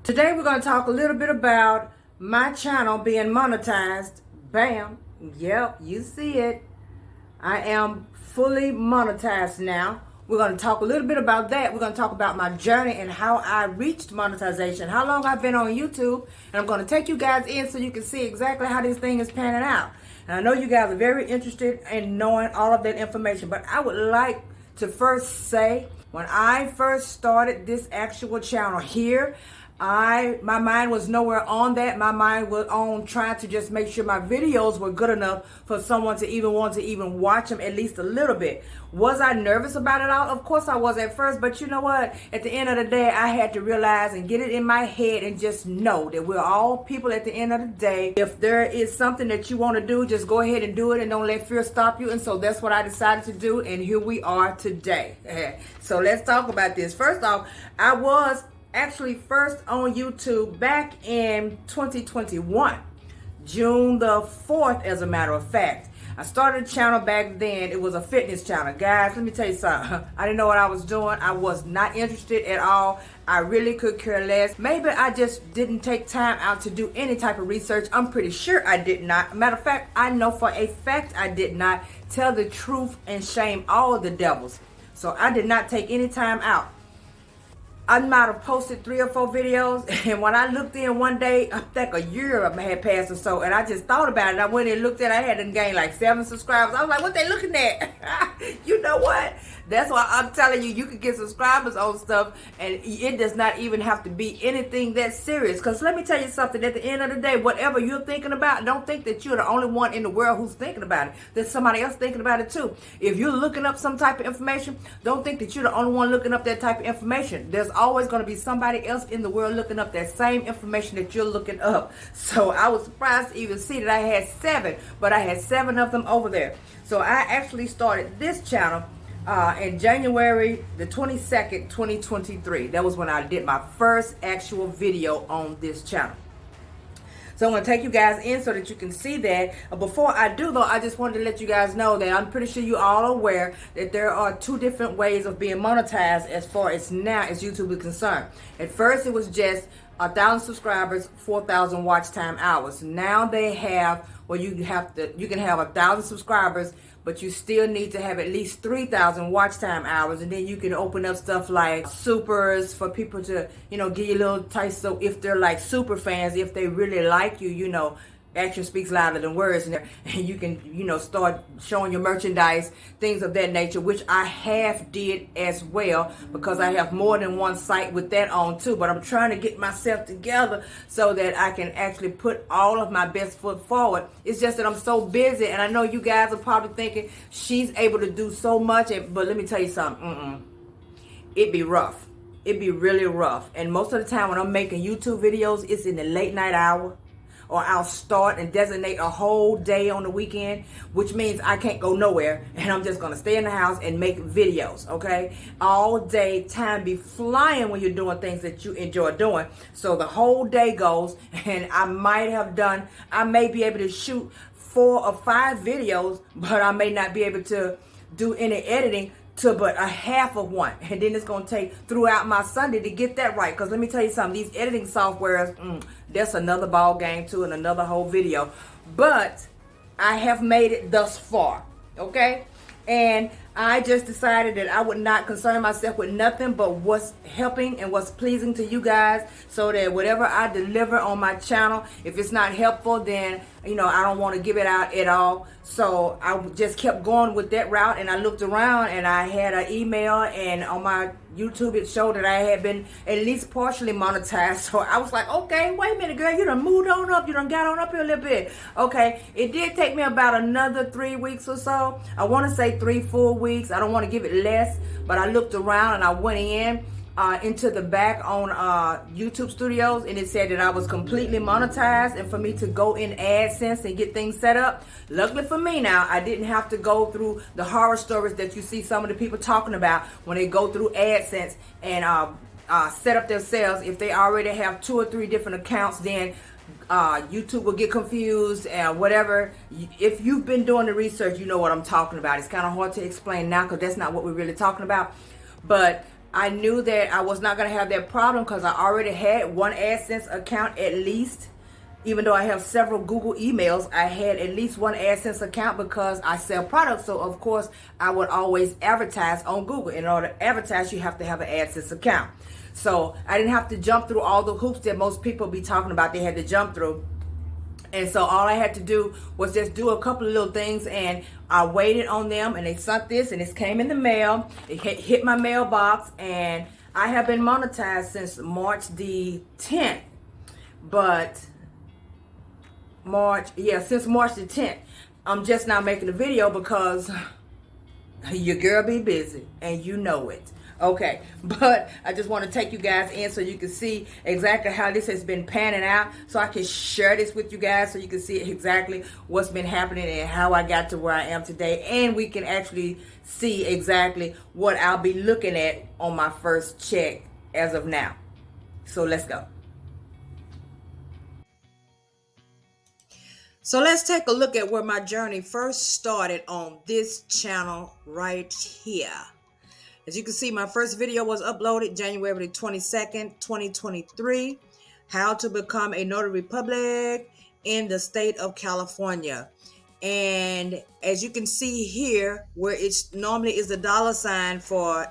Today we're going to talk a little bit about my channel being monetized. Bam. Yep, you see it. I am fully monetized now. We're going to talk a little bit about that. We're going to talk about my journey and how I reached monetization, how long I've been on YouTube, and I'm going to take you guys in so you can see exactly how this thing is panning out. And I know you guys are very interested in knowing all of that information, but I would like to first say, when I first started this actual channel here, my mind was nowhere on that. My mind was on trying to just make sure my videos were good enough for someone to even want to even watch them at least a little bit. Was I nervous about it all? Of course I was at first, but you know what? At the end of the day, I had to realize and get it in my head and just know that we're all people at the end of the day. If there is something that you want to do, just go ahead and do it and don't let fear stop you. And so that's what I decided to do, and here we are today. So let's talk about this. First off, I was actually first on YouTube back in 2021, June the 4th, as a matter of fact. I started a channel back then. It was a fitness channel. Guys, let me tell you something. I didn't know what I was doing. I was not interested at all. I really could care less. Maybe I just didn't take time out to do any type of research. I'm pretty sure I did not. Matter of fact, I know for a fact I did not. Tell the truth and shame all of the devils. So I did not take any time out. I might have posted 3 or 4 videos, and when I looked in one day, I think a year had passed or so, and I just thought about it. I went and looked at it. I had gained like 7 subscribers. I was like, what they looking at? You know what? That's why I'm telling you, you can get subscribers on stuff, and it does not even have to be anything that serious. Because let me tell you something, at the end of the day, whatever you're thinking about, don't think that you're the only one in the world who's thinking about it. There's somebody else thinking about it too. If you're looking up some type of information, don't think that you're the only one looking up that type of information. There's always going to be somebody else in the world looking up that same information that you're looking up. So I was surprised to even see that I had 7, but I had 7 of them over there. So I actually started this channel in January the 22nd, 2023. That was when I did my first actual video on this channel. So I'm going to take you guys in so that you can see that. Before I do, though, I just wanted to let you guys know that I'm pretty sure you all are aware that there are 2 different ways of being monetized as far as now as YouTube is concerned. At first, it was just 1,000 subscribers, 4,000 watch time hours. Now they have, well, you can have 1,000 subscribers, but you still need to have at least 3,000 watch time hours, and then you can open up stuff like supers for people to, give you a little taste. So if they're like super fans, if they really like you, action speaks louder than words, and you can, start showing your merchandise, things of that nature, which I have did as well, because I have more than one site with that on too. But I'm trying to get myself together so that I can actually put all of my best foot forward. It's just that I'm so busy, and I know you guys are probably thinking she's able to do so much, but let me tell you something. It'd be rough. It'd be really rough. And most of the time when I'm making YouTube videos, it's in the late night hour. Or I'll start and designate a whole day on the weekend, which means I can't go nowhere, and I'm just going to stay in the house and make videos, okay? All day, time be flying when you're doing things that you enjoy doing. So the whole day goes, and I may be able to shoot 4 or 5 videos, but I may not be able to do any editing to but a half of one, and then it's going to take throughout my Sunday to get that right. Because let me tell you something, these editing softwares, that's another ball game too, and another whole video. But I have made it thus far, okay? And I just decided that I would not concern myself with nothing but what's helping and what's pleasing to you guys, so that whatever I deliver on my channel, if it's not helpful, then I don't want to give it out at all. So I just kept going with that route, and I looked around and I had an email, and on my YouTube it showed that I had been at least partially monetized. So I was like, okay, wait a minute, girl, you done moved on up, you done got on up here a little bit. Okay, it did take me about another 3 weeks or so. I want to say 3 full weeks. I don't want to give it less, but I looked around and I went into the back on YouTube Studios, and it said that I was completely monetized, and for me to go in AdSense and get things set up. Luckily for me now, I didn't have to go through the horror stories that you see some of the people talking about when they go through AdSense and set up themselves. If they already have 2 or 3 different accounts, then YouTube will get confused and whatever. If you've been doing the research, you know what I'm talking about. It's kind of hard to explain now because that's not what we're really talking about. But I knew that I was not going to have that problem because I already had one AdSense account at least. Even though I have several Google emails, I had at least one AdSense account because I sell products. So, of course, I would always advertise on Google. In order to advertise, you have to have an AdSense account. So, I didn't have to jump through all the hoops that most people be talking about they had to jump through. And so all I had to do was just do a couple of little things, and I waited on them, and they sent this, and this came in the mail. It hit my mailbox, and I have been monetized since March the 10th. But since March the 10th. I'm just now making a video because your girl be busy, and you know it. Okay, but I just want to take you guys in so you can see exactly how this has been panning out, so I can share this with you guys so you can see exactly what's been happening and how I got to where I am today, and we can actually see exactly what I'll be looking at on my first check as of now. So let's go. So let's take a look at where my journey first started on this channel right here. As you can see, my first video was uploaded January 22nd, 2023. How to become a notary public in the state of California. And as you can see here, where it normally is the $sign for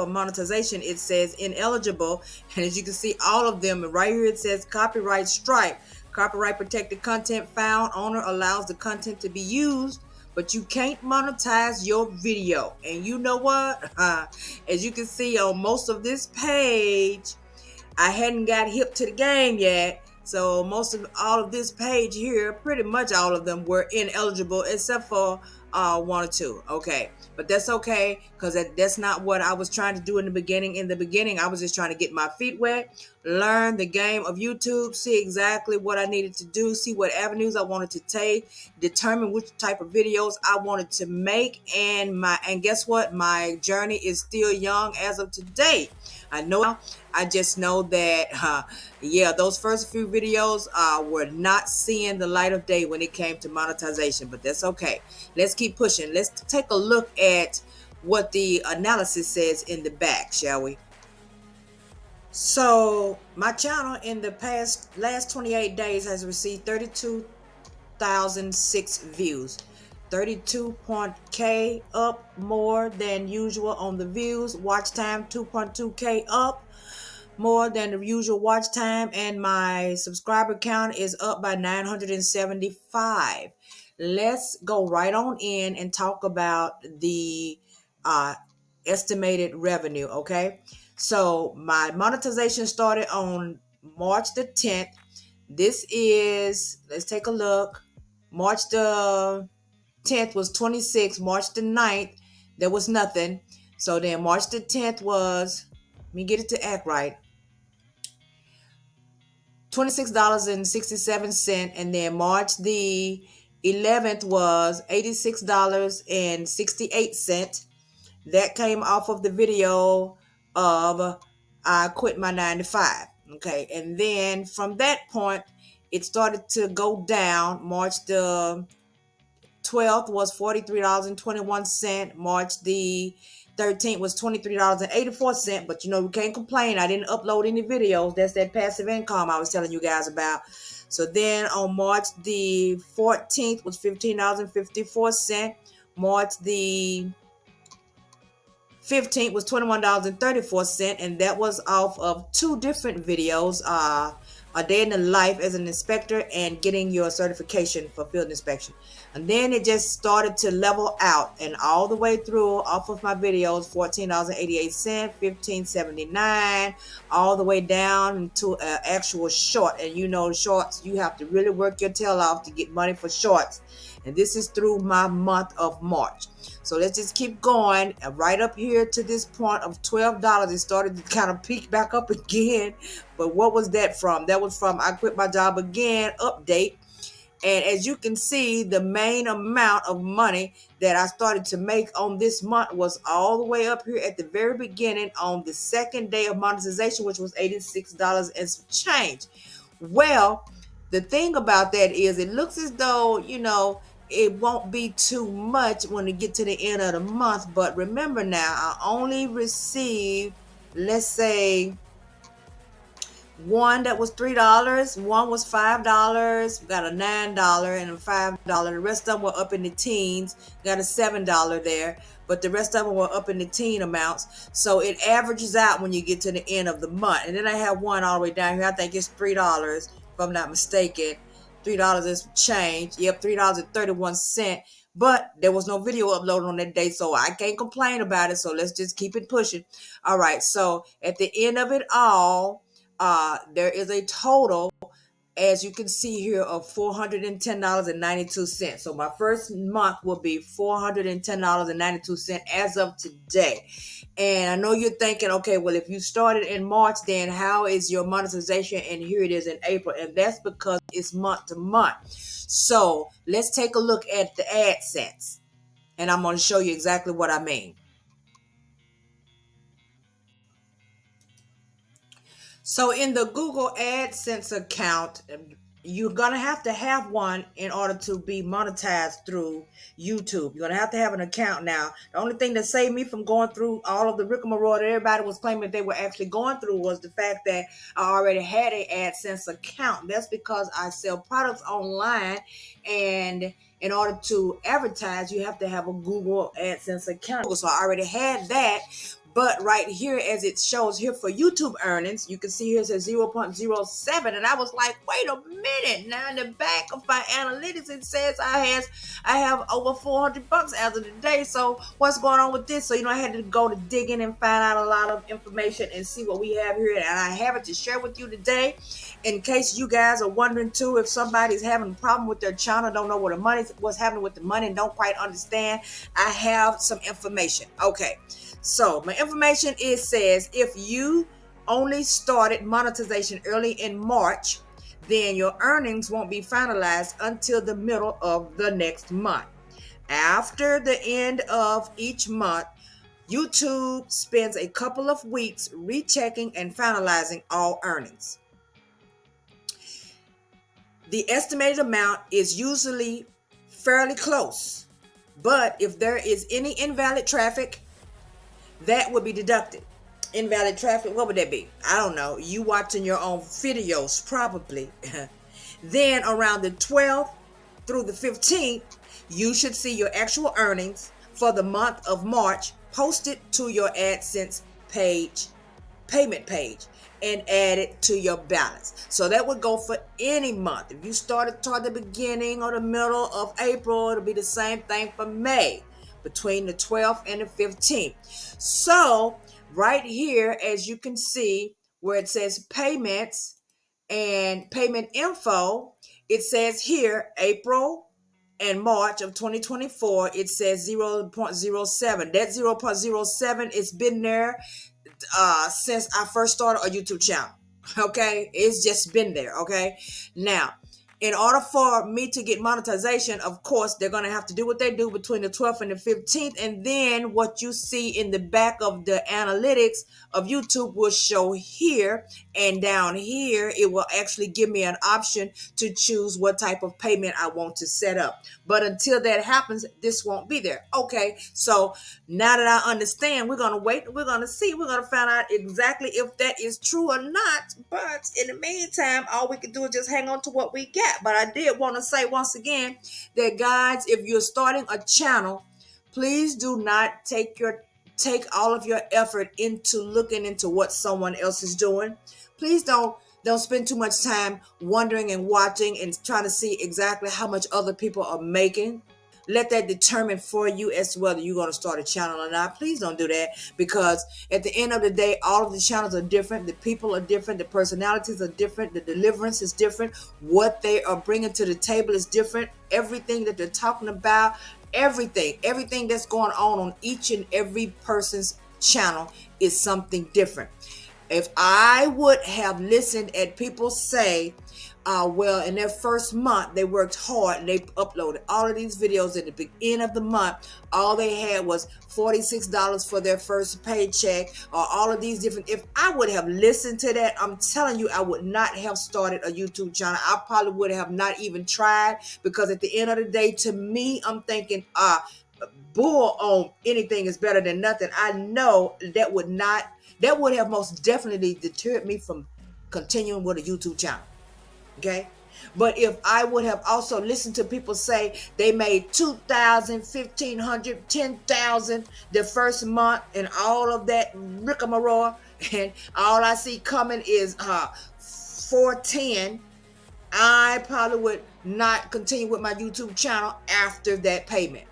monetization, it says ineligible. And as you can see, all of them right here, it says copyright strike. Copyright protected content found. Owner allows the content to be used, but you can't monetize your video. And you know what? As you can see on most of this page, I hadn't got hip to the game yet. So most of all of this page here, pretty much all of them were ineligible except for one or two. Okay, but that's okay because that's not what I was trying to do in the beginning. In the beginning, I was just trying to get my feet wet, learn the game of YouTube, see exactly what I needed to do, see what avenues I wanted to take, determine which type of videos I wanted to make, and guess what? My journey is still young as of today. I just know that, those first few videos were not seeing the light of day when it came to monetization, but that's okay. Let's keep pushing. Let's take a look at what the analysis says in the back, shall we? So my channel in the last 28 days has received 32,006 views. 32.k up more than usual on the views. Watch time 2.2k up more than the usual watch time, and my subscriber count is up by 975. Let's go right on in and talk about the estimated revenue. Okay, so my monetization started on March the 10th. This is, let's take a look. March the 10th was 26. March the 9th, there was nothing. So then March the 10th was, let me get it to act right, $26.67. And then March the 11th was $86.68. That came off of the video of I quit my 9 to 5. Okay. And then from that point, it started to go down. March the 12th was $43.21. March the 13th was $23.84. But you know, we can't complain. I didn't upload any videos. That's that passive income I was telling you guys about. So then on March the 14th was $15.54. March the 15th was $21.34, and that was off of two different videos, a day in the life as an inspector and getting your certification for field inspection. And then it just started to level out, and all the way through off of my videos, $14.88, $15.79, all the way down to an actual short. And you know, shorts, you have to really work your tail off to get money for shorts. And this is through my month of March. So let's just keep going. Right up here to this point of $12, it started to kind of peak back up again. But what was that from? That was from I quit my job again update. And as you can see, the main amount of money that I started to make on this month was all the way up here at the very beginning on the second day of monetization, which was $86 and some change. Well, the thing about that is it looks as though, you know, it won't be too much when we get to the end of the month. But remember now, I only received let's say one that was $3, one was $5, got a $9 and a $5. The rest of them were up in the teens, got a $7 there, but the rest of them were up in the teen amounts. So it averages out when you get to the end of the month. And then I have one all the way down here. I think it's $3, if I'm not mistaken. $3 is change. Yep, $3.31. But there was no video uploaded on that day, so I can't complain about it. So let's just keep it pushing. All right. So at the end of it all, there is a total, as you can see here, of $410.92. So my first month will be $410.92 as of today. And I know you're thinking, okay, well, if you started in March, then how is your monetization? And here it is in April. And that's because it's month to month. So let's take a look at the AdSense. And I'm going to show you exactly what I mean. So in the Google AdSense account, you're going to have one in order to be monetized through YouTube. You're going to have an account now. The only thing that saved me from going through all of the rigmarole that everybody was claiming that they were actually going through was the fact that I already had an AdSense account. That's because I sell products online, and in order to advertise, you have to have a Google AdSense account. So I already had that. But right here, as it shows here for YouTube earnings, you can see here it says 0.07. And I was like, wait a minute. Now in the back of my analytics, it says I have over $400 as of today. So what's going on with this? So, I had to go to dig in and find out a lot of information and see what we have here. And I have it to share with you today. In case you guys are wondering too, if somebody's having a problem with their channel, don't know what's happening with the money, and don't quite understand, I have some information. Okay. So my information says if you only started monetization early in March, then your earnings won't be finalized until the middle of the next month. After the end of each month, YouTube spends a couple of weeks rechecking and finalizing all earnings. The estimated amount is usually fairly close, but if there is any invalid traffic, that would be deducted. Invalid traffic, what would that be? I don't know. You watching your own videos, probably. Then around the 12th through the 15th, you should see your actual earnings for the month of March posted to your AdSense payment page, and add it to your balance. So that would go for any month. If you started toward the beginning or the middle of April, it'll be the same thing for May, between the 12th and the 15th. So right here, as you can see where it says payments and payment info, it says here April and March of 2024, it says 0.07. That 0.07 has been there since I first started a YouTube channel. Okay, it's just been there. Okay, now in order for me to get monetization, of course, they're going to have to do what they do between the 12th and the 15th. And then what you see in the back of the analytics of YouTube will show here. And down here, it will actually give me an option to choose what type of payment I want to set up. But until that happens, this won't be there. Okay, so now that I understand, we're going to wait. We're going to see. We're going to find out exactly if that is true or not. But in the meantime, all we can do is just hang on to what we get. But I did want to say once again that, guys, if you're starting a channel, please do not take all of your effort into looking into what someone else is doing. Please don't spend too much time wondering and watching and trying to see exactly how much other people are making. Let that determine for you as to whether you're going to start a channel or not. Please don't do that, because at the end of the day, all of the channels are different. The people are different. The personalities are different. The deliverance is different. What they are bringing to the table is different. Everything that they're talking about, everything that's going on each and every person's channel is something different. If I would have listened at people say, well, in their first month, they worked hard and they uploaded all of these videos at the beginning of the month. All they had was $46 for their first paycheck, or all of these different. If I would have listened to that, I'm telling you, I would not have started a YouTube channel. I probably would have not even tried, because at the end of the day, to me, I'm thinking, bull on anything is better than nothing. I know that would not that would have most definitely deterred me from continuing with a YouTube channel. Okay. But if I would have also listened to people say they made 2,000, 1,500, 10,000 the first month and all of that rigmarole, and all I see coming is 410, I probably would not continue with my YouTube channel after that payment.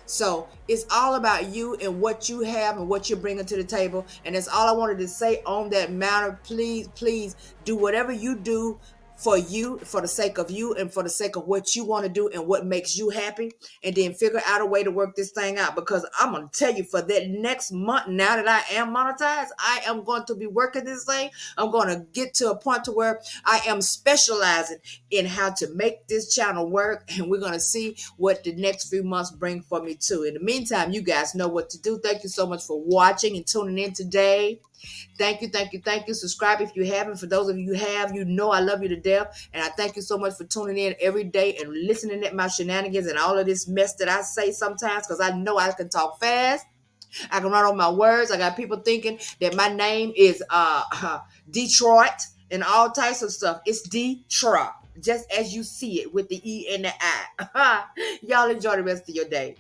So it's all about you and what you have and what you're bringing to the table. And that's all I wanted to say on that matter. Please, please do whatever you do for you, for the sake of you, and for the sake of what you want to do and what makes you happy. And then figure out a way to work this thing out. Because I'm going to tell you, for that next month, now that I am monetized, I am going to be working this thing. I'm going to get to a point to where I am specializing in how to make this channel work. And we're going to see what the next few months bring for me too. In the meantime, you guys know what to do. Thank you so much for watching and tuning in today. Thank you, thank you, thank you. Subscribe if you haven't. For those of you who have, you know I love you to death. And I thank you so much for tuning in every day and listening at my shenanigans and all of this mess that I say sometimes, because I know I can talk fast. I can run on my words. I got people thinking that my name is Detroit and all types of stuff. It's Detroit, just as you see it with the E and the I. Y'all enjoy the rest of your day.